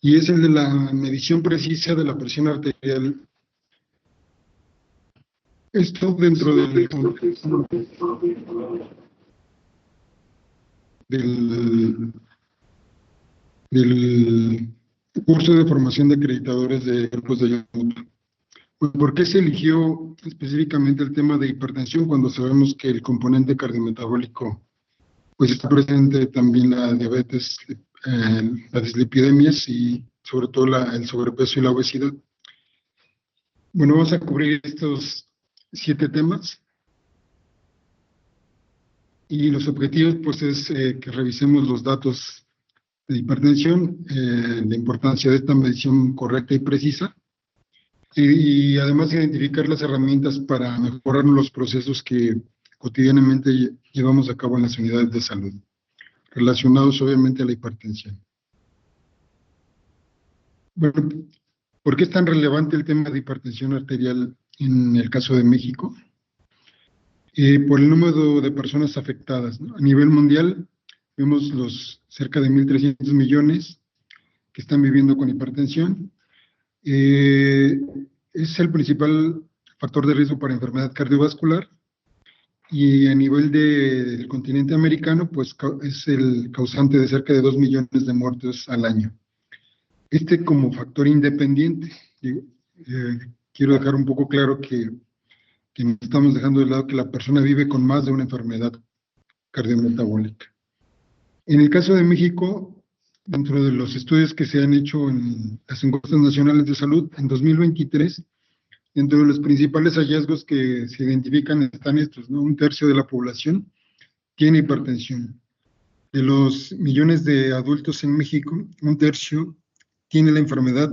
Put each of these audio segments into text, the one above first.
y es el de la medición precisa de la presión arterial. Esto dentro del curso de formación de acreditadores de grupos de ayuda mutua. ¿Por qué se eligió específicamente el tema de hipertensión cuando sabemos que el componente cardiometabólico pues está presente también la diabetes, las dislipidemias y sobre todo el sobrepeso y la obesidad? Bueno, vamos a cubrir estos 7 temas y los objetivos pues es que revisemos los datos de hipertensión, la importancia de esta medición correcta y precisa, y además identificar las herramientas para mejorar los procesos que cotidianamente llevamos a cabo en las unidades de salud, relacionados obviamente a la hipertensión. Bueno, ¿por qué es tan relevante el tema de hipertensión arterial en el caso de México? Por el número de personas afectadas, ¿no? A nivel mundial, vemos los cerca de 1.300 millones que están viviendo con hipertensión. Es el principal factor de riesgo para enfermedad cardiovascular, y a nivel del continente americano, pues es el causante de cerca de 2 millones de muertes al año. Como factor independiente, quiero dejar un poco claro que no estamos dejando de lado que la persona vive con más de una enfermedad cardiometabólica. En el caso de México, dentro de los estudios que se han hecho en las encuestas nacionales de salud, en 2023, dentro de los principales hallazgos que se identifican están estos, ¿no? 1/3 de la población tiene hipertensión. De los millones de adultos en México, 1/3 tiene la enfermedad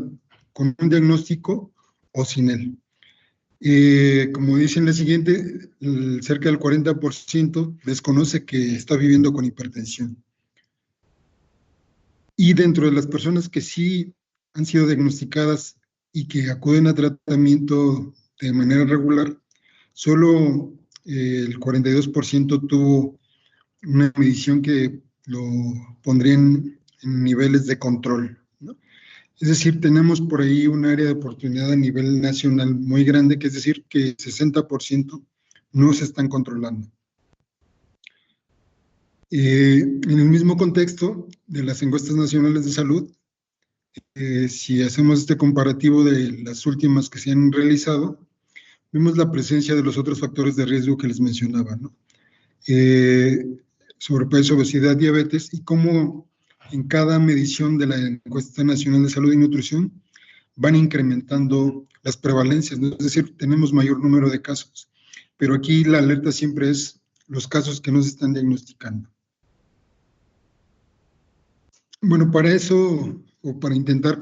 con un diagnóstico o sin él. Como dice en la siguiente, cerca del 40% desconoce que está viviendo con hipertensión. Y dentro de las personas que sí han sido diagnosticadas y que acuden a tratamiento de manera regular, solo el 42% tuvo una medición que lo pondría en niveles de control, ¿no? Es decir, tenemos por ahí un área de oportunidad a nivel nacional muy grande, que es decir, que 60% no se están controlando. En el mismo contexto de las encuestas nacionales de salud, si hacemos este comparativo de las últimas que se han realizado, vemos la presencia de los otros factores de riesgo que les mencionaba, ¿no? Sobrepeso, obesidad, diabetes, y cómo en cada medición de la encuesta nacional de salud y nutrición van incrementando las prevalencias, ¿no? Es decir, tenemos mayor número de casos, pero aquí la alerta siempre es los casos que no se están diagnosticando. Bueno, para eso, o para intentar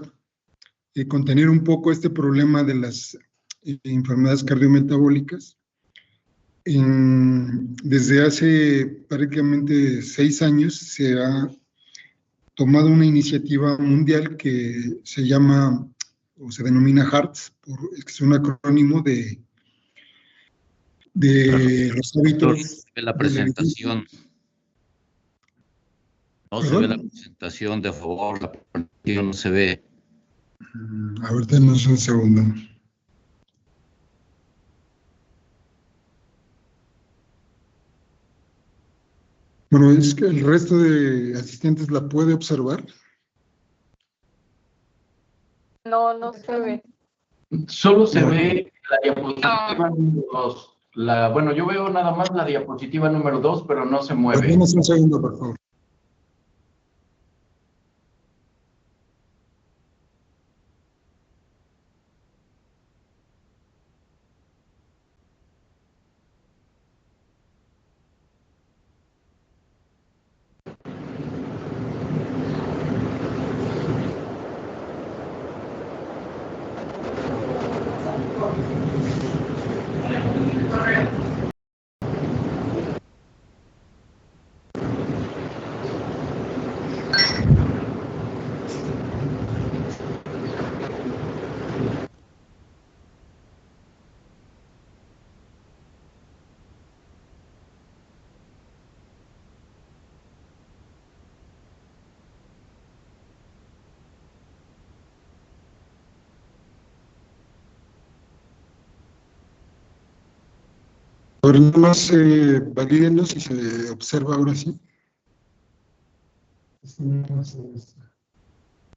contener un poco este problema de las enfermedades cardiometabólicas, desde hace prácticamente 6 años se ha tomado una iniciativa mundial que se llama, o se denomina HEARTS, es un acrónimo de los hábitos. La presentación. No se ve la presentación, de favor, la presentación no se ve. A ver, denos un segundo. Bueno, es que el resto de asistentes la puede observar. No, no se ve. Solo se ve la diapositiva número 2. Bueno, yo veo nada más la diapositiva número 2, pero no se mueve. Denos un segundo, por favor. Ahora nada más valídenos si se observa ahora sí.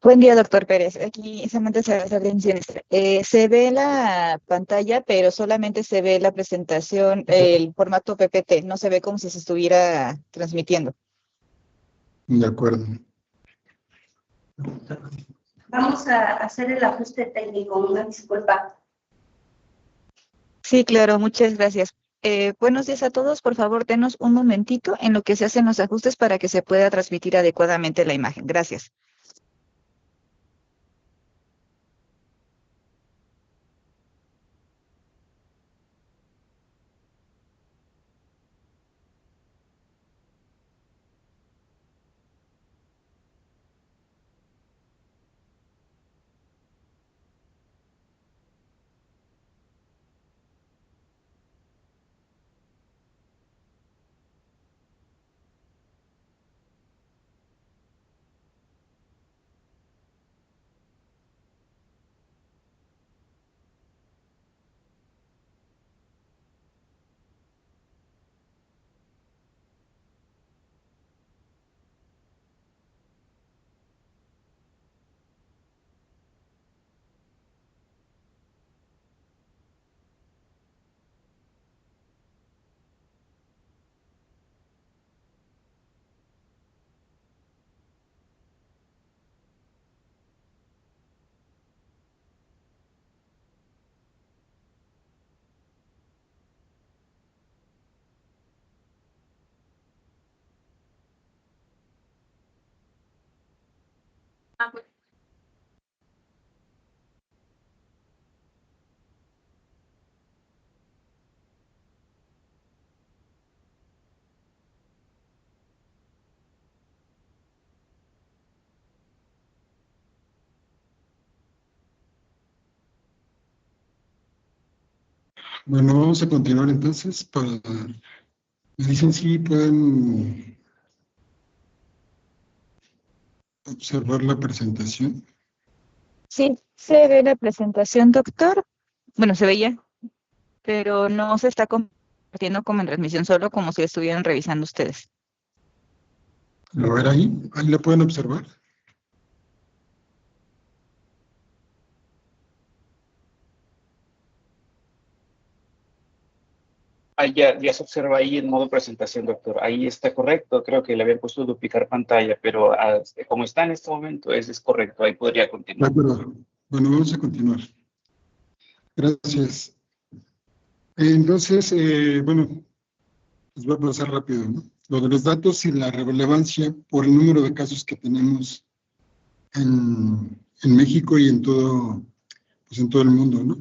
Buen día, doctor Pérez. Aquí Samantha Salazar Siniestra. Se ve la pantalla, pero solamente se ve la presentación, el formato PPT. No se ve como si se estuviera transmitiendo. De acuerdo. Vamos a hacer el ajuste técnico, una disculpa. Sí, claro, muchas gracias. Buenos días a todos. Por favor, denos un momentito en lo que se hacen los ajustes para que se pueda transmitir adecuadamente la imagen. Gracias. Bueno, vamos a continuar entonces. Me dicen si pueden observar la presentación. Sí, se ve la presentación, doctor. Bueno, se veía, pero no se está compartiendo como en transmisión, solo como si estuvieran revisando ustedes. ¿Lo ven ahí? ¿Ahí la pueden observar? Ah, ya se observa ahí en modo presentación, doctor. Ahí está correcto. Creo que le habían puesto duplicar pantalla, pero como está en este momento, es correcto. Ahí podría De continuar. acuerdo. Bueno, vamos a continuar. Gracias. Entonces, bueno, les voy a pasar rápido, ¿no? Lo de los datos y la relevancia por el número de casos que tenemos en México y pues en todo el mundo, ¿no?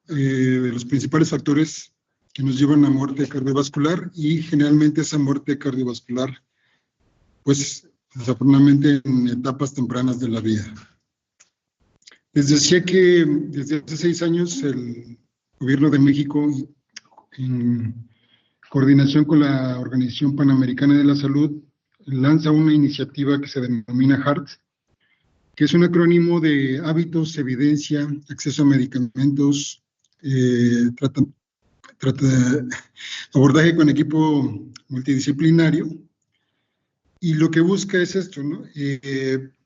De los principales factores que nos llevan a muerte cardiovascular, y generalmente esa muerte cardiovascular, pues desafortunadamente en etapas tempranas de la vida. Les decía que desde hace 6 años el Gobierno de México, en coordinación con la Organización Panamericana de la Salud, lanza una iniciativa que se denomina HEART, que es un acrónimo de hábitos, evidencia, acceso a medicamentos, abordaje con equipo multidisciplinario, y lo que busca es esto, ¿no?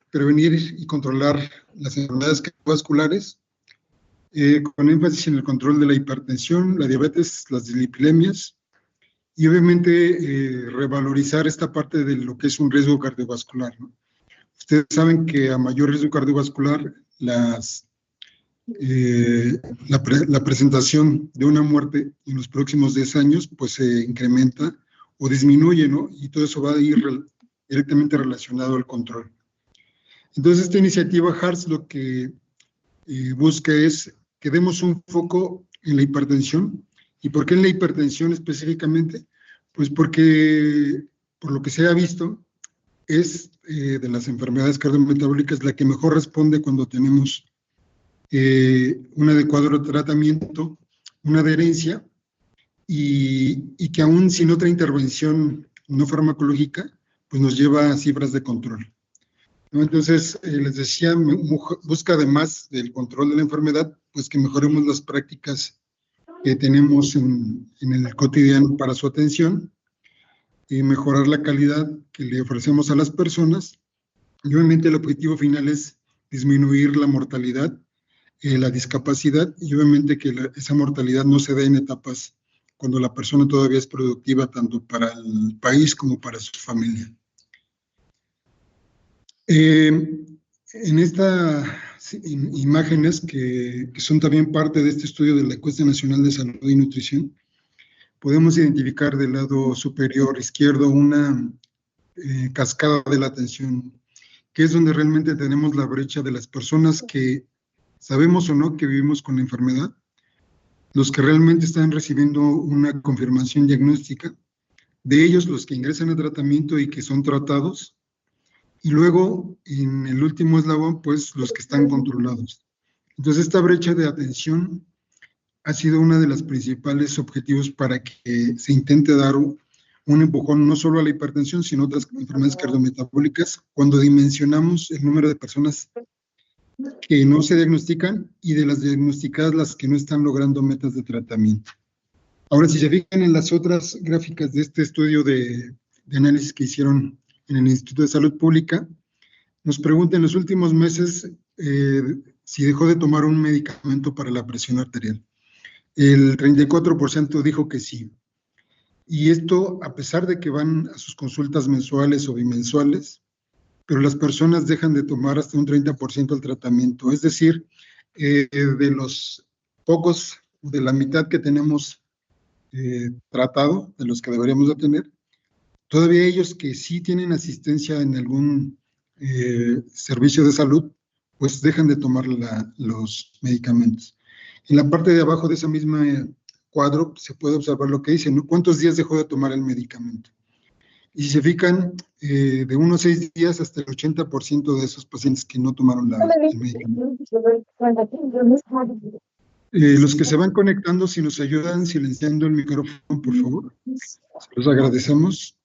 Prevenir y controlar las enfermedades cardiovasculares, con énfasis en el control de la hipertensión, la diabetes, las dislipidemias, y obviamente revalorizar esta parte de lo que es un riesgo cardiovascular, ¿no? Ustedes saben que a mayor riesgo cardiovascular, la presentación de una muerte en los próximos 10 años, pues se incrementa o disminuye, ¿no? Y todo eso va a ir directamente relacionado al control. Entonces, esta iniciativa HEART lo que busca es que demos un foco en la hipertensión. ¿Y por qué en la hipertensión específicamente? Pues porque, por lo que se ha visto, es de las enfermedades cardiometabólicas la que mejor responde cuando tenemos un adecuado tratamiento, una adherencia, y que aún sin otra intervención no farmacológica, pues nos lleva a cifras de control, ¿no? Entonces, les decía, busca además del control de la enfermedad, pues que mejoremos las prácticas que tenemos en el cotidiano para su atención y mejorar la calidad que le ofrecemos a las personas. Y obviamente el objetivo final es disminuir la mortalidad, la discapacidad, y obviamente que esa mortalidad no se dé en etapas cuando la persona todavía es productiva tanto para el país como para su familia. En estas imágenes que son también parte de este estudio de la Encuesta Nacional de Salud y Nutrición, podemos identificar del lado superior izquierdo una cascada de la atención, que es donde realmente tenemos la brecha de las personas que sabemos o no que vivimos con la enfermedad, los que realmente están recibiendo una confirmación diagnóstica, de ellos los que ingresan a tratamiento y que son tratados, y luego en el último eslabón, pues los que están controlados. Entonces esta brecha de atención ha sido uno de los principales objetivos para que se intente dar un empujón no solo a la hipertensión, sino a otras enfermedades cardiometabólicas, cuando dimensionamos el número de personas que no se diagnostican y de las diagnosticadas las que no están logrando metas de tratamiento. Ahora, si se fijan en las otras gráficas de este estudio de análisis que hicieron en el Instituto de Salud Pública, nos preguntan en los últimos meses si dejó de tomar un medicamento para la presión arterial. El 34% dijo que sí. Y esto a pesar de que van a sus consultas mensuales o bimensuales, pero las personas dejan de tomar hasta un 30% el tratamiento. Es decir, de los pocos, de la mitad que tenemos tratado, de los que deberíamos de tener, todavía ellos que sí tienen asistencia en algún servicio de salud, pues dejan de tomar los medicamentos. En la parte de abajo de esa misma cuadro se puede observar lo que dice, ¿no? ¿Cuántos días dejó de tomar el medicamento? Y si se fijan, de unos 6 días hasta el 80% de esos pacientes que no tomaron el medicamento. Los que se van conectando, si nos ayudan silenciando el micrófono, por favor. Los agradecemos.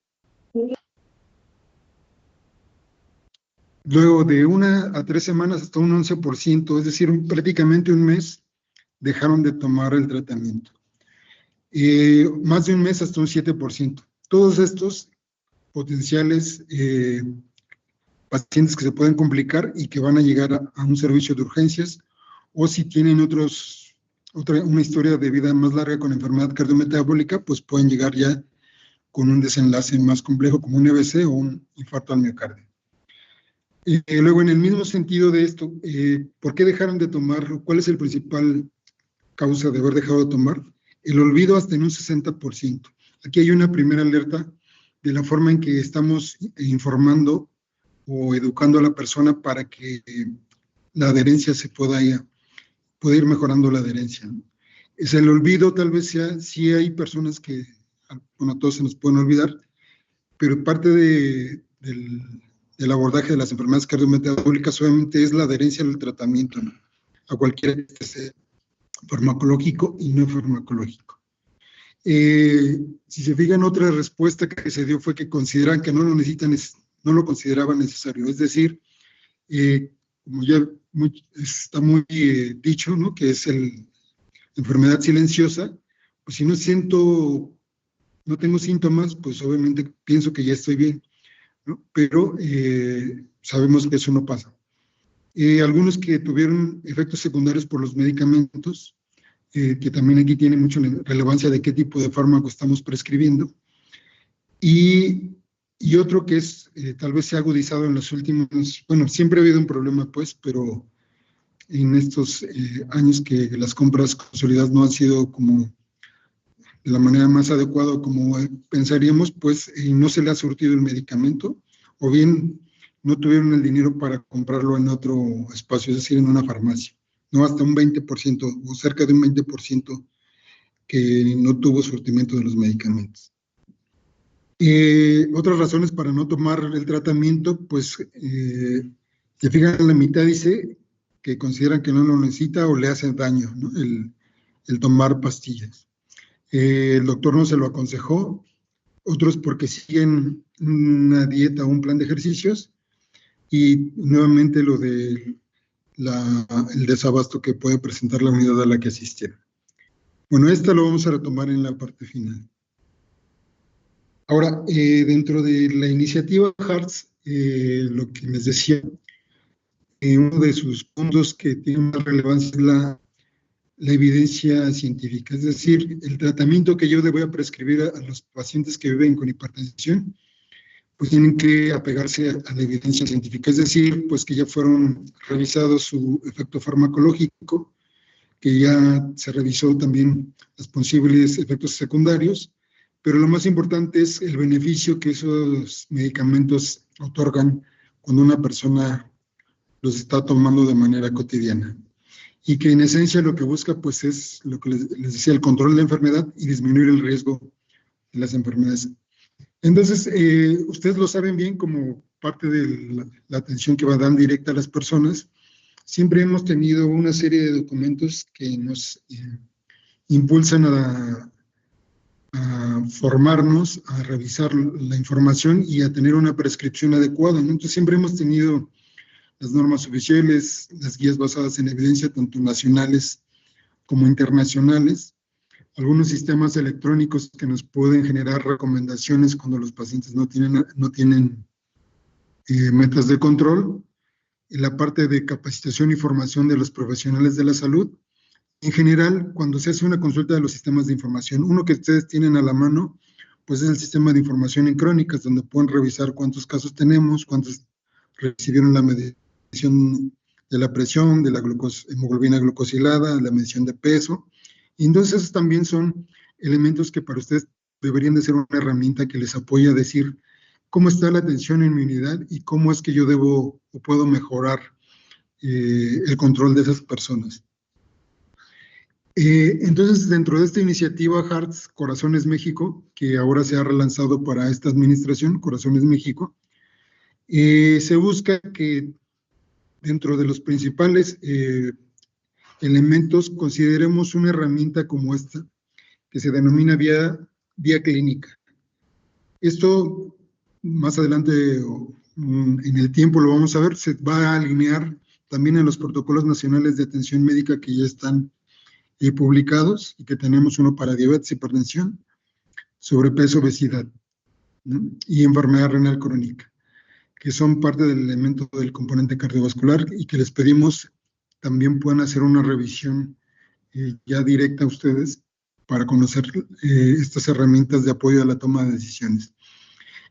Luego de 1 a 3 semanas hasta un 11%, es decir, prácticamente un mes, dejaron de tomar el tratamiento. Más de un mes hasta un 7%. Todos estos potenciales pacientes que se pueden complicar y que van a llegar a un servicio de urgencias, o si tienen una historia de vida más larga con enfermedad cardiometabólica, pues pueden llegar ya con un desenlace más complejo como un EBC o un infarto al miocardio. Luego, en el mismo sentido de esto, ¿por qué dejaron de tomar? ¿Cuál es el principal causa de haber dejado de tomar? El olvido hasta en un 60%. Aquí hay una primera alerta de la forma en que estamos informando o educando a la persona para que la adherencia se pueda ir mejorando la adherencia, ¿no? Es el olvido, tal vez sea, sí hay personas que, bueno, a todos se nos pueden olvidar, pero parte del abordaje de las enfermedades cardiometabólicas obviamente es la adherencia al tratamiento, ¿no? A cualquier farmacológico y no farmacológico. Si se fijan, otra respuesta que se dio fue que consideran que no lo consideraban necesario. Es decir, como ya está muy dicho, ¿no? Que es la enfermedad silenciosa, pues si no tengo síntomas, pues obviamente pienso que ya estoy bien, ¿no? Pero sabemos que eso no pasa. Algunos que tuvieron efectos secundarios por los medicamentos, que también aquí tiene mucha relevancia de qué tipo de fármaco estamos prescribiendo, y otro que es, tal vez se ha agudizado en los últimos, bueno, siempre ha habido un problema, pues, pero en estos años que las compras consolidadas no han sido como de la manera más adecuada como pensaríamos, pues no se le ha surtido el medicamento, o bien no tuvieron el dinero para comprarlo en otro espacio, es decir, en una farmacia. No, hasta un 20% o cerca de un 20% que no tuvo surtimiento de los medicamentos. Otras razones para no tomar el tratamiento, pues, se fijan en la mitad, dice que consideran que no lo necesita o le hace daño, ¿no? el tomar pastillas. El doctor no se lo aconsejó, otros porque siguen una dieta o un plan de ejercicios, y nuevamente lo de el desabasto que puede presentar la unidad a la que asistieron. Bueno, esta lo vamos a retomar en la parte final. Ahora, dentro de la iniciativa HEARTS, lo que les decía, uno de sus puntos que tiene más relevancia es la evidencia científica, es decir, el tratamiento que yo le voy a prescribir a los pacientes que viven con hipertensión, pues tienen que apegarse a la evidencia científica, es decir, pues que ya fueron revisados su efecto farmacológico, que ya se revisó también los posibles efectos secundarios, pero lo más importante es el beneficio que esos medicamentos otorgan cuando una persona los está tomando de manera cotidiana. Y que en esencia lo que busca pues es lo que les decía, el control de la enfermedad y disminuir el riesgo de las enfermedades. Entonces, ustedes lo saben bien como parte de la atención que va a dar directa a las personas. Siempre hemos tenido una serie de documentos que nos impulsan a formarnos, a revisar la información y a tener una prescripción adecuada, ¿no? Entonces siempre hemos tenido las normas oficiales, las guías basadas en evidencia, tanto nacionales como internacionales, algunos sistemas electrónicos que nos pueden generar recomendaciones cuando los pacientes no tienen metas de control, y la parte de capacitación y formación de los profesionales de la salud. En general, cuando se hace una consulta de los sistemas de información, uno que ustedes tienen a la mano, pues es el sistema de información en crónicas, donde pueden revisar cuántos casos tenemos, cuántos recibieron la medición de la presión, de la hemoglobina glucosilada, la medición de peso. Y entonces esos también son elementos que para ustedes deberían de ser una herramienta que les apoya a decir cómo está la atención en mi unidad y cómo es que yo debo o puedo mejorar el control de esas personas. Entonces, dentro de esta iniciativa HEARTS Corazones México, que ahora se ha relanzado para esta administración, Corazones México, se busca que dentro de los principales elementos consideremos una herramienta como esta, que se denomina vía clínica. Esto, más adelante en el tiempo lo vamos a ver, se va a alinear también en los protocolos nacionales de atención médica que ya están publicados, y que tenemos uno para diabetes, hipertensión, sobrepeso, obesidad, ¿no? Y enfermedad renal crónica, que son parte del elemento del componente cardiovascular, y que les pedimos también puedan hacer una revisión ya directa a ustedes para conocer estas herramientas de apoyo a la toma de decisiones.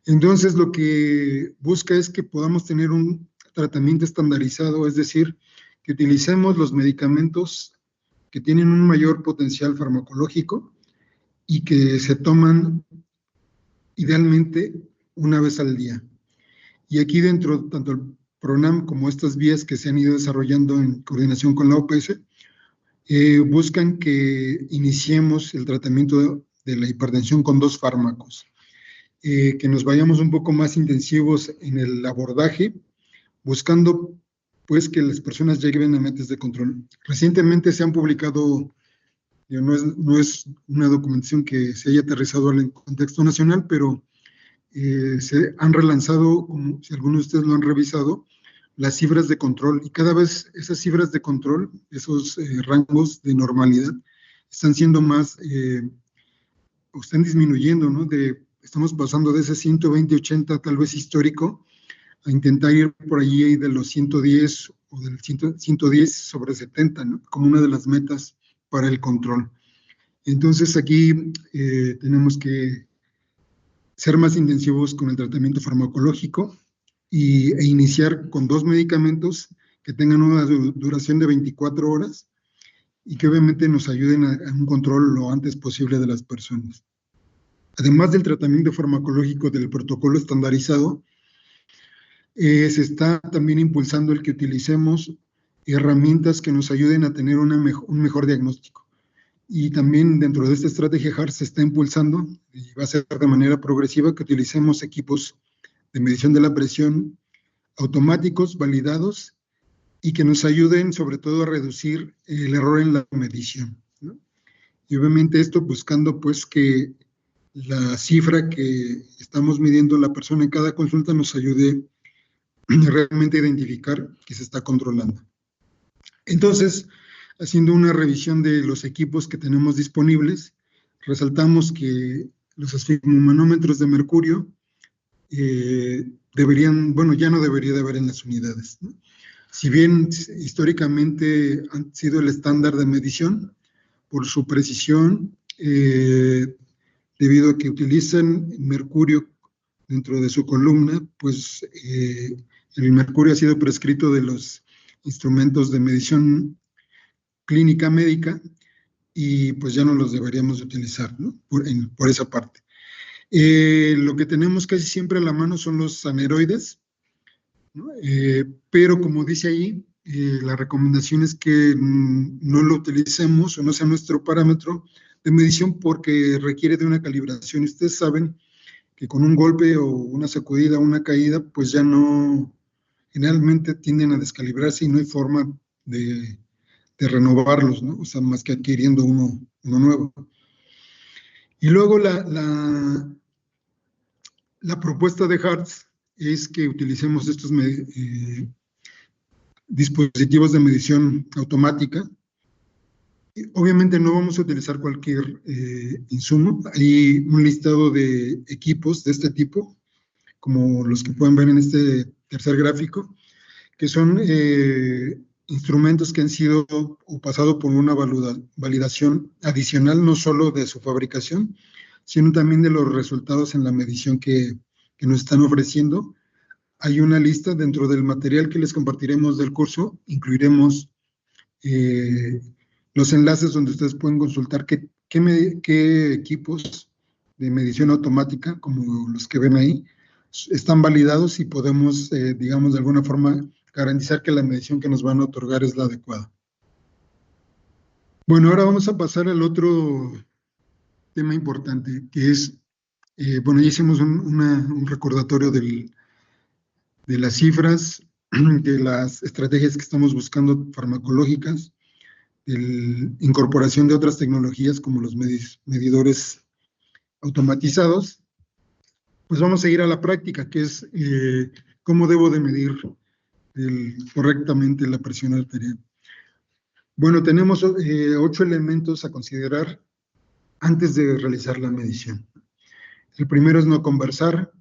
Entonces, lo que busca es que podamos tener un tratamiento estandarizado, es decir, que utilicemos los medicamentos que tienen un mayor potencial farmacológico y que se toman idealmente una vez al día. Y aquí dentro, tanto el PRONAM como estas vías que se han ido desarrollando en coordinación con la OPS, buscan que iniciemos el tratamiento de la hipertensión con 2 fármacos, que nos vayamos un poco más intensivos en el abordaje, buscando pues que las personas lleguen a metas de control. Recientemente se han publicado, no es una documentación que se haya aterrizado al contexto nacional, pero se han relanzado, como si algunos de ustedes lo han revisado, las cifras de control, y cada vez esas cifras de control, esos rangos de normalidad, están siendo más, o están disminuyendo, ¿no? Estamos pasando de ese 120-80 tal vez histórico, a intentar ir por allí de los 110 o del 110 sobre 70, ¿no? Como una de las metas para el control. Entonces aquí tenemos que ser más intensivos con el tratamiento farmacológico e iniciar con 2 medicamentos que tengan una duración de 24 horas y que obviamente nos ayuden a un control lo antes posible de las personas. Además del tratamiento farmacológico del protocolo estandarizado, se está también impulsando el que utilicemos herramientas que nos ayuden a tener un mejor diagnóstico. Y también dentro de esta estrategia HEARTS se está impulsando, y va a ser de manera progresiva, que utilicemos equipos de medición de la presión automáticos, validados, y que nos ayuden sobre todo a reducir el error en la medición, ¿no? Y obviamente esto buscando pues que la cifra que estamos midiendo la persona en cada consulta nos ayude realmente a identificar que se está controlando. Entonces, haciendo una revisión de los equipos que tenemos disponibles, resaltamos que los esfigmomanómetros de mercurio ya no debería de haber en las unidades, ¿no? Si bien históricamente han sido el estándar de medición por su precisión, debido a que utilizan mercurio dentro de su columna, pues el mercurio ha sido prescrito de los instrumentos de medición clínica médica y pues ya no los deberíamos de utilizar, ¿no? Por esa parte. Lo que tenemos casi siempre a la mano son los aneroides, ¿no? Pero como dice ahí, la recomendación es que no lo utilicemos o no sea nuestro parámetro de medición porque requiere de una calibración. Ustedes saben que con un golpe o una sacudida o una caída, pues ya no, generalmente tienden a descalibrarse y no hay forma de renovarlos, ¿no? O sea, más que adquiriendo uno nuevo. Y luego la propuesta de Hartz es que utilicemos estos dispositivos de medición automática. Obviamente no vamos a utilizar cualquier insumo. Hay un listado de equipos de este tipo, como los que pueden ver en este tercer gráfico, que son instrumentos que han sido o pasado por una validación adicional, no solo de su fabricación, sino también de los resultados en la medición que nos están ofreciendo. Hay una lista dentro del material que les compartiremos del curso, incluiremos los enlaces donde ustedes pueden consultar qué equipos de medición automática, como los que ven ahí, están validados y podemos, digamos, de alguna forma garantizar que la medición que nos van a otorgar es la adecuada. Bueno, ahora vamos a pasar al otro tema importante, que es, bueno, ya hicimos un recordatorio de las cifras, de las estrategias que estamos buscando farmacológicas, de incorporación de otras tecnologías como los medidores automatizados. Pues vamos a ir a la práctica, que es cómo debo de medir correctamente la presión arterial. Bueno, tenemos 8 elementos a considerar antes de realizar la medición. El primero es no conversar,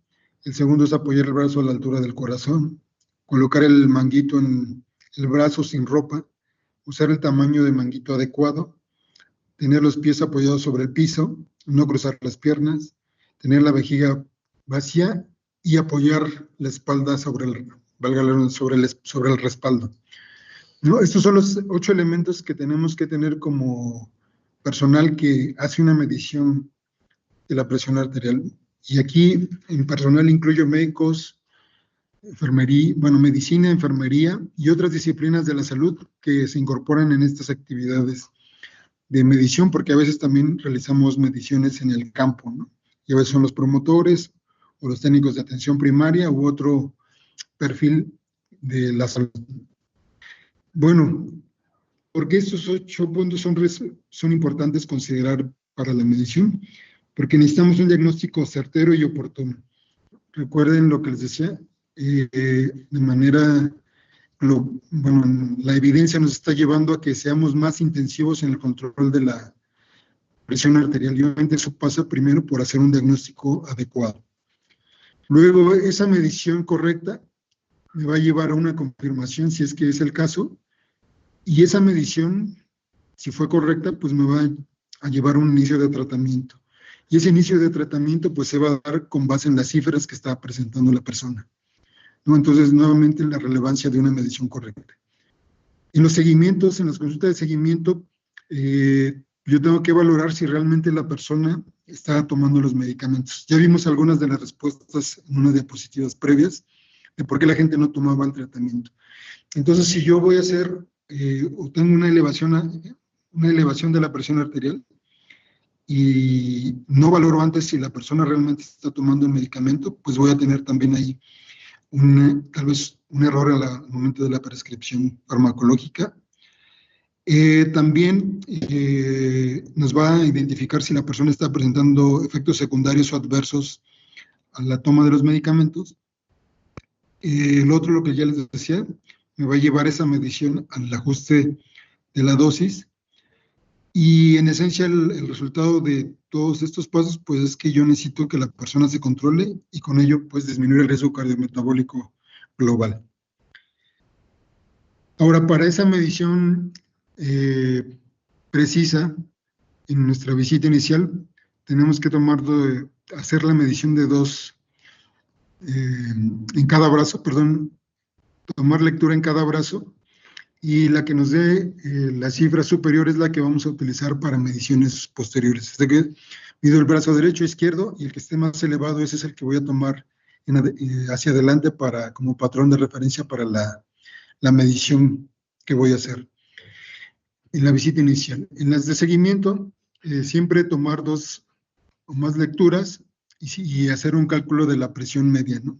el segundo es apoyar el brazo a la altura del corazón, colocar el manguito en el brazo sin ropa, usar el tamaño de manguito adecuado, tener los pies apoyados sobre el piso, no cruzar las piernas, tener la vejiga vacía y apoyar la espalda sobre el respaldo, ¿no? Estos son los 8 elementos que tenemos que tener como personal que hace una medición de la presión arterial. Y aquí en personal incluyo médicos, enfermería, bueno, medicina, enfermería y otras disciplinas de la salud que se incorporan en estas actividades de medición, porque a veces también realizamos mediciones en el campo, ¿no? Y a veces son los promotores o los técnicos de atención primaria u otro perfil de la salud. Bueno, ¿por qué estos 8 puntos son importantes considerar para la medición? Porque necesitamos un diagnóstico certero y oportuno. Recuerden lo que les decía, de manera, bueno, la evidencia nos está llevando a que seamos más intensivos en el control de la presión arterial. Y obviamente eso pasa primero por hacer un diagnóstico adecuado. Luego, esa medición correcta me va a llevar a una confirmación, si es que es el caso, y esa medición, si fue correcta, pues me va a llevar a un inicio de tratamiento. Y ese inicio de tratamiento, pues se va a dar con base en las cifras que está presentando la persona, ¿no? Entonces, nuevamente, la relevancia de una medición correcta. En los seguimientos, en las consultas de seguimiento, yo tengo que valorar si realmente la persona está tomando los medicamentos. Ya vimos algunas de las respuestas en unas diapositivas previas de por qué la gente no tomaba el tratamiento. Entonces, si yo voy a hacer o tengo una elevación de la presión arterial y no valoro antes si la persona realmente está tomando el medicamento, pues voy a tener también ahí tal vez un error al momento de la prescripción farmacológica. También nos va a identificar si la persona está presentando efectos secundarios o adversos a la toma de los medicamentos. El otro, lo que ya les decía, me va a llevar esa medición al ajuste la dosis. Y en esencia el resultado de todos estos pasos, pues es que yo necesito que la persona se controle y con ello pues disminuir el riesgo cardiometabólico global. Ahora, para esa medición precisa, en nuestra visita inicial, tenemos que hacer la medición de en cada brazo, tomar lectura en cada brazo, y la que nos dé la cifra superior es la que vamos a utilizar para mediciones posteriores. Así que mido el brazo derecho, izquierdo, y el que esté más elevado, ese es el que voy a tomar hacia adelante como patrón de referencia para la medición que voy a hacer en la visita inicial. En las de seguimiento, siempre tomar 2 o más lecturas y hacer un cálculo de la presión media, ¿no?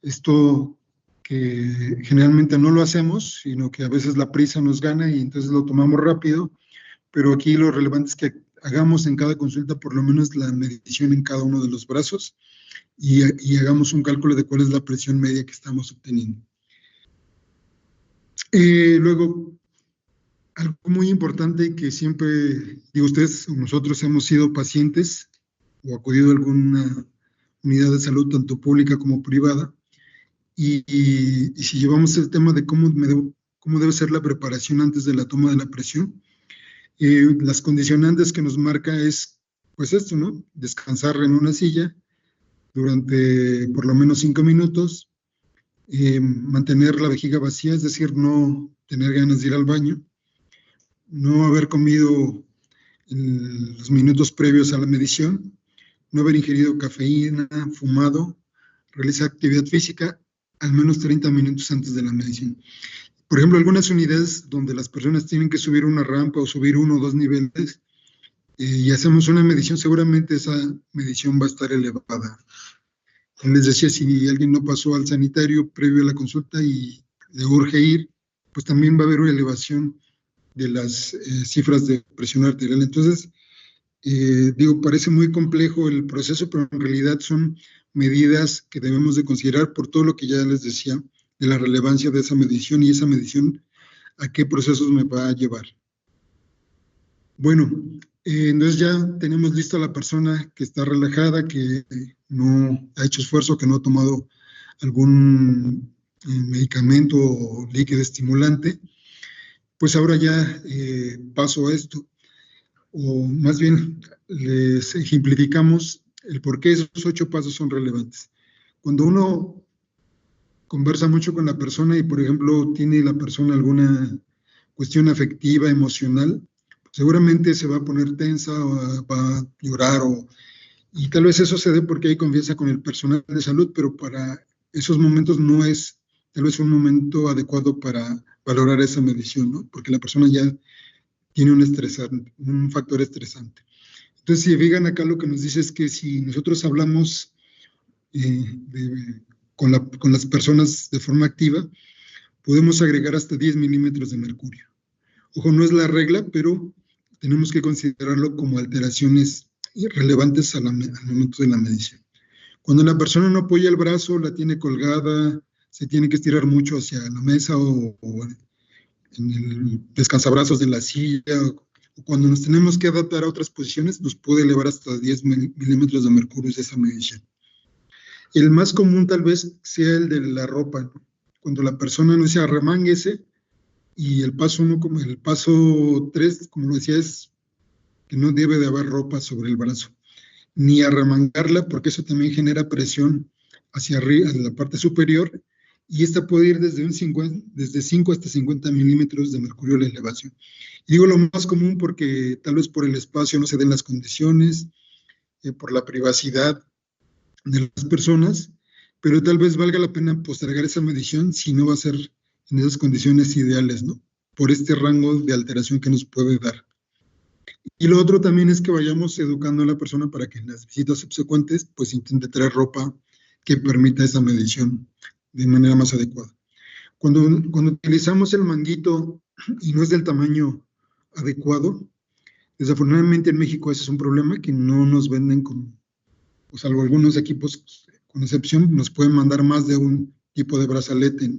Esto que generalmente no lo hacemos, sino que a veces la prisa nos gana y entonces lo tomamos rápido, pero aquí lo relevante es que hagamos en cada consulta por lo menos la medición en cada uno de los brazos y hagamos un cálculo de cuál es la presión media que estamos obteniendo. Luego, algo muy importante que siempre, digo, ustedes o nosotros hemos sido pacientes o acudido a alguna unidad de salud, tanto pública como privada, y si llevamos el tema de cómo debe ser la preparación antes de la toma de la presión, las condicionantes que nos marca es, pues esto, ¿no? Descansar en una silla durante por lo menos 5 minutos, mantener la vejiga vacía, es decir, no tener ganas de ir al baño, no haber comido en los minutos previos a la medición, no haber ingerido cafeína, fumado, realizar actividad física al menos 30 minutos antes de la medición. Por ejemplo, algunas unidades donde las personas tienen que subir una rampa o subir 1 o 2 niveles y hacemos una medición, seguramente esa medición va a estar elevada. Les decía, si alguien no pasó al sanitario previo a la consulta y le urge ir, pues también va a haber una elevación de las cifras de presión arterial. Entonces, digo, parece muy complejo el proceso, pero en realidad son medidas que debemos de considerar por todo lo que ya les decía de la relevancia de esa medición y esa medición a qué procesos me va a llevar. Bueno, entonces ya tenemos lista a la persona que está relajada, que no ha hecho esfuerzo, que no ha tomado algún medicamento o líquido estimulante. Pues ahora ya paso a esto, o más bien les ejemplificamos el por qué esos 8 pasos son relevantes. Cuando uno conversa mucho con la persona y, por ejemplo, tiene la persona alguna cuestión afectiva, emocional, seguramente se va a poner tensa, o va a llorar, y tal vez eso se dé porque hay confianza con el personal de salud, pero para esos momentos no es tal vez un momento adecuado para valorar esa medición, ¿no? Porque la persona ya tiene un factor estresante. Entonces, si fijan acá, lo que nos dice es que si nosotros hablamos con las personas de forma activa, podemos agregar hasta 10 milímetros de mercurio. Ojo, no es la regla, pero tenemos que considerarlo como alteraciones relevantes al momento de la medición. Cuando la persona no apoya el brazo, la tiene colgada, se tiene que estirar mucho hacia la mesa o en el descansabrazos de la silla, o cuando nos tenemos que adaptar a otras posiciones, nos puede elevar hasta 10 milímetros de mercurio esa medición. El más común tal vez sea el de la ropa, ¿no? Cuando la persona no se arremánguese, y el paso 1, como el paso 3, como lo decía, es que no debe de haber ropa sobre el brazo, ni arremangarla, porque eso también genera presión hacia arriba, en la parte superior, y esta puede ir desde 5 hasta 50 milímetros de mercurio la elevación. Y digo lo más común porque tal vez por el espacio no se den las condiciones, por la privacidad de las personas, pero tal vez valga la pena postergar esa medición si no va a ser en esas condiciones ideales, ¿no? Por este rango de alteración que nos puede dar. Y lo otro también es que vayamos educando a la persona para que en las visitas subsecuentes pues intente traer ropa que permita esa medición de manera más adecuada. Cuando utilizamos el manguito y no es del tamaño adecuado, desafortunadamente en México ese es un problema que no nos venden salvo algunos equipos, con excepción, nos pueden mandar más de un tipo de brazalete,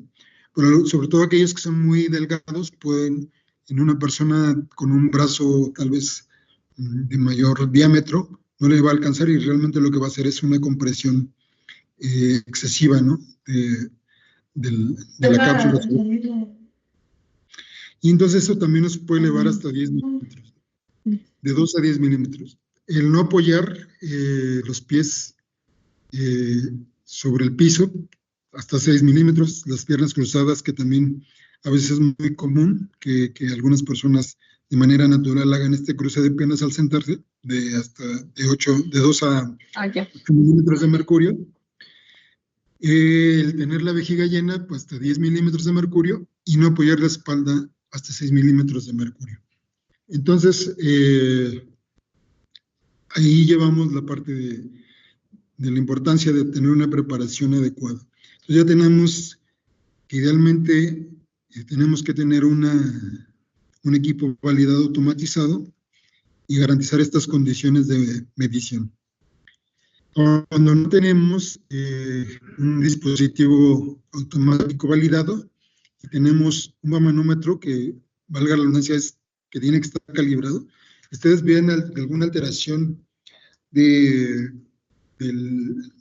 pero sobre todo aquellos que son muy delgados pueden en una persona con un brazo tal vez de mayor diámetro, no le va a alcanzar y realmente lo que va a hacer es una compresión excesiva, ¿no? De la cápsula. Y entonces eso también nos puede elevar hasta 10 milímetros, de 2 a 10 milímetros. El no apoyar los pies sobre el piso, hasta 6 milímetros, las piernas cruzadas, que también a veces es muy común que algunas personas de manera natural hagan este cruce de piernas al sentarse, de 2 a 8 milímetros de mercurio. El tener la vejiga llena, pues hasta 10 milímetros de mercurio, y no apoyar la espalda hasta 6 milímetros de mercurio. Entonces, ahí llevamos la parte de la importancia de tener una preparación adecuada. Entonces ya tenemos que idealmente tenemos que tener un equipo validado automatizado y garantizar estas condiciones de medición. Cuando no tenemos un dispositivo automático validado y tenemos un manómetro que, valga la redundancia, es que tiene que estar calibrado, ustedes ven alguna alteración de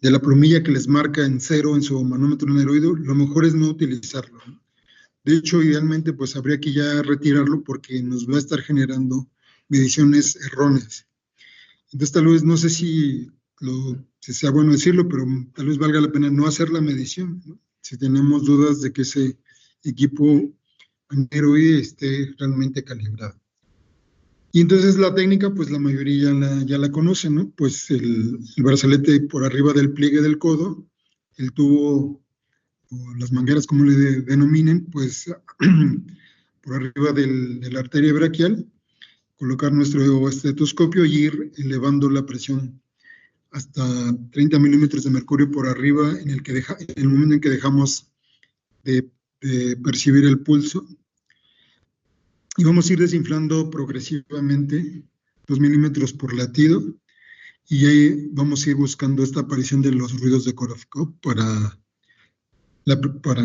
la plumilla que les marca en 0 en su manómetro aneroide, lo mejor es no utilizarlo, ¿no? De hecho, idealmente, pues habría que ya retirarlo porque nos va a estar generando mediciones erróneas. Entonces, tal vez, no sé si sea bueno decirlo, pero tal vez valga la pena no hacer la medición, ¿no? Si tenemos dudas de que ese equipo aneroide esté realmente calibrado. Y entonces la técnica, pues la mayoría ya la conoce, ¿no? Pues el brazalete por arriba del pliegue del codo, el tubo o las mangueras, como le denominen, pues por arriba de la arteria braquial, colocar nuestro estetoscopio y ir elevando la presión hasta 30 milímetros de mercurio por arriba en el momento en que dejamos de percibir el pulso. Y vamos a ir desinflando progresivamente 2 milímetros por latido, y ahí vamos a ir buscando esta aparición de los ruidos de Korsakoff para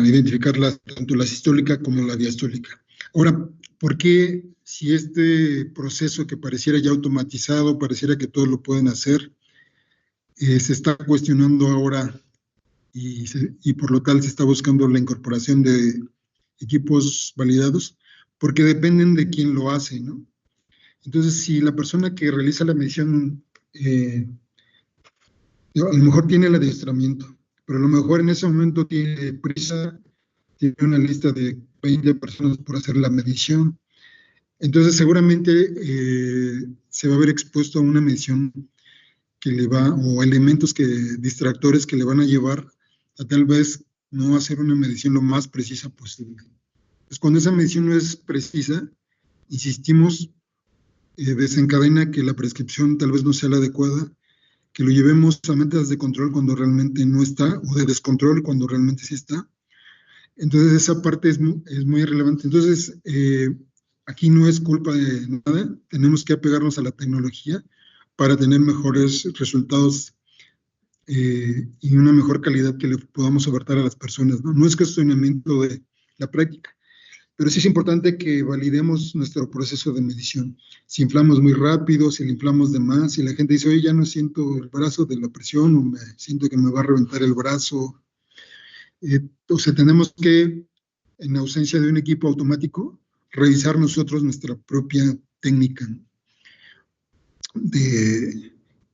identificar tanto la sistólica como la diastólica. Ahora, ¿por qué si este proceso que pareciera ya automatizado, pareciera que todos lo pueden hacer, se está cuestionando ahora y por lo tal se está buscando la incorporación de equipos validados? Porque dependen de quién lo hace, ¿no? Entonces, si la persona que realiza la medición a lo mejor tiene el adiestramiento, pero a lo mejor en ese momento tiene prisa, tiene una lista de 20 personas por hacer la medición, entonces seguramente se va a ver expuesto a una medición o elementos distractores que le van a llevar a tal vez no hacer una medición lo más precisa posible. Pues cuando esa medición no es precisa, insistimos, desencadena que la prescripción tal vez no sea la adecuada, que lo llevemos a metas de control cuando realmente no está, o de descontrol cuando realmente sí está. Entonces esa parte es muy relevante. Entonces, aquí no es culpa de nada, tenemos que apegarnos a la tecnología para tener mejores resultados y una mejor calidad que le podamos ofertar a las personas, ¿no? No es cuestionamiento de la práctica, pero sí es importante que validemos nuestro proceso de medición. Si inflamos muy rápido, si le inflamos de más, si la gente dice, oye, ya no siento el brazo de la presión, o me siento que me va a reventar el brazo. O sea, tenemos que, en ausencia de un equipo automático, revisar nosotros nuestra propia técnica.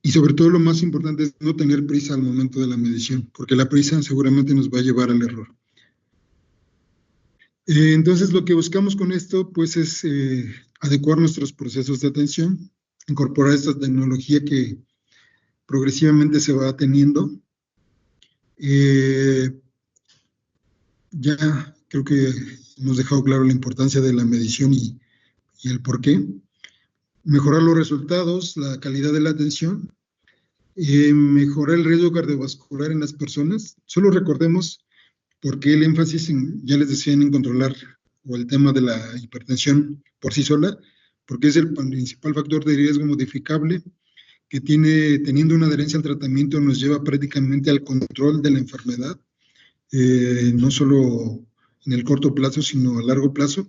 Y sobre todo lo más importante es no tener prisa al momento de la medición, porque la prisa seguramente nos va a llevar al error. Entonces, lo que buscamos con esto, pues, es adecuar nuestros procesos de atención, incorporar esta tecnología que progresivamente se va teniendo. Ya creo que hemos dejado claro la importancia de la medición y el por qué. Mejorar los resultados, la calidad de la atención, mejorar el riesgo cardiovascular en las personas. Solo recordemos por qué el énfasis ya les decía, en controlar o el tema de la hipertensión por sí sola, porque es el principal factor de riesgo modificable que teniendo una adherencia al tratamiento, nos lleva prácticamente al control de la enfermedad, no solo en el corto plazo, sino a largo plazo.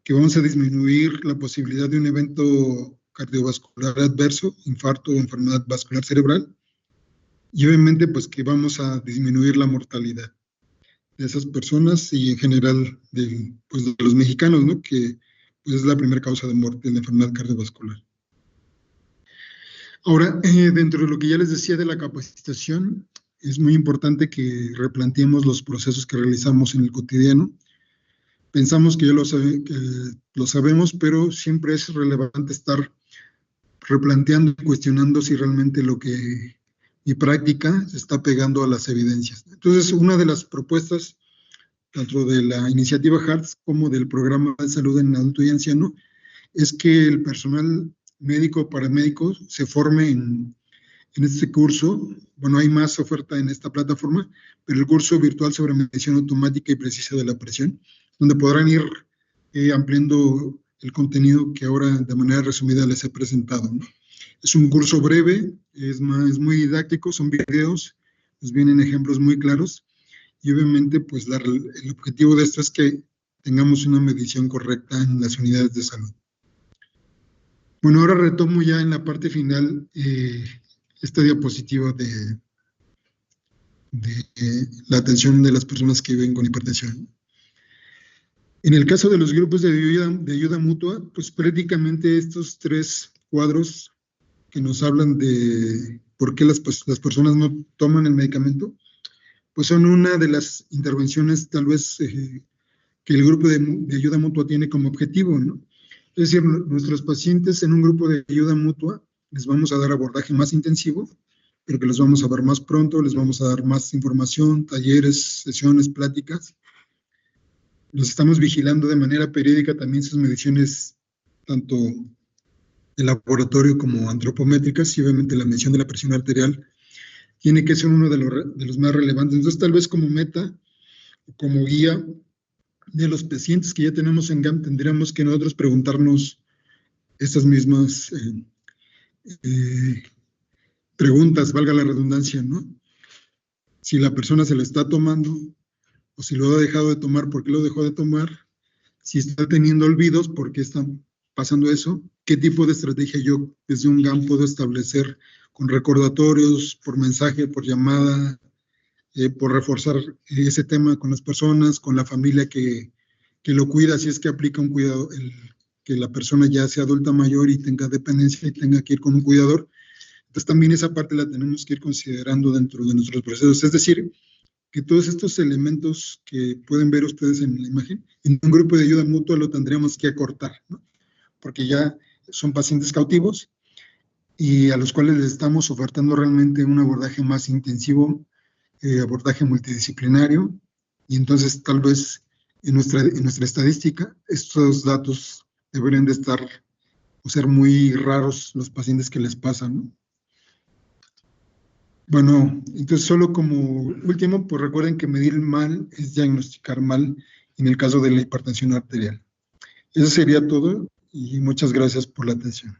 que vamos a disminuir la posibilidad de un evento cardiovascular adverso, infarto o enfermedad vascular cerebral, y obviamente pues que vamos a disminuir la mortalidad de esas personas y en general de los mexicanos, ¿no? Que pues, es la primera causa de muerte en la enfermedad cardiovascular. Ahora, dentro de lo que ya les decía de la capacitación, es muy importante que replanteemos los procesos que realizamos en el cotidiano. Pensamos que ya lo sabemos, pero siempre es relevante estar replanteando y cuestionando si realmente lo que mi práctica se está pegando a las evidencias. Entonces, una de las propuestas, tanto de la iniciativa HEARTS como del programa de salud en adulto y anciano, es que el personal médico o paramédico se forme en este curso. Bueno, hay más oferta en esta plataforma, pero el curso virtual sobre medición automática y precisa de la presión, donde podrán ir ampliando el contenido que ahora de manera resumida les he presentado, ¿no? Es un curso breve, es muy didáctico, son videos, nos vienen ejemplos muy claros y obviamente pues el objetivo de esto es que tengamos una medición correcta en las unidades de salud. Bueno, ahora retomo ya en la parte final esta diapositiva de la atención de las personas que viven con hipertensión. En el caso de los grupos de ayuda mutua, pues prácticamente estos tres cuadros que nos hablan de por qué las personas no toman el medicamento, pues son una de las intervenciones tal vez que el grupo de ayuda mutua tiene como objetivo, ¿no? Es decir, nuestros pacientes en un grupo de ayuda mutua les vamos a dar abordaje más intensivo, pero que los vamos a ver más pronto, les vamos a dar más información, talleres, sesiones, pláticas. Los estamos vigilando de manera periódica también sus mediciones, tanto de laboratorio como antropométricas, y obviamente la medición de la presión arterial tiene que ser uno de los más relevantes. Entonces, tal vez como meta, como guía de los pacientes que ya tenemos en GAM, tendríamos que nosotros preguntarnos estas mismas preguntas, valga la redundancia, ¿no? Si la persona se lo está tomando, o si lo ha dejado de tomar, ¿por qué lo dejó de tomar? Si está teniendo olvidos, ¿por qué está pasando eso? ¿Qué tipo de estrategia yo desde un GAM puedo establecer con recordatorios, por mensaje, por llamada, por reforzar ese tema con las personas, con la familia que lo cuida, si es que aplica un cuidado, que la persona ya sea adulta mayor y tenga dependencia y tenga que ir con un cuidador? Entonces también esa parte la tenemos que ir considerando dentro de nuestros procesos. Es decir, que todos estos elementos que pueden ver ustedes en la imagen, en un grupo de ayuda mutua lo tendríamos que acortar, ¿no? Porque ya son pacientes cautivos y a los cuales les estamos ofertando realmente un abordaje más intensivo, abordaje multidisciplinario, y entonces tal vez en nuestra estadística estos datos deberían de estar o ser muy raros los pacientes que les pasan, ¿no? Bueno, entonces solo como último, pues recuerden que medir mal es diagnosticar mal en el caso de la hipertensión arterial. Eso sería todo y muchas gracias por la atención.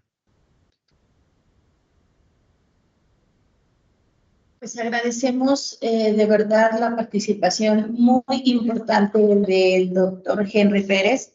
Pues agradecemos de verdad la participación muy importante del doctor Henry Pérez.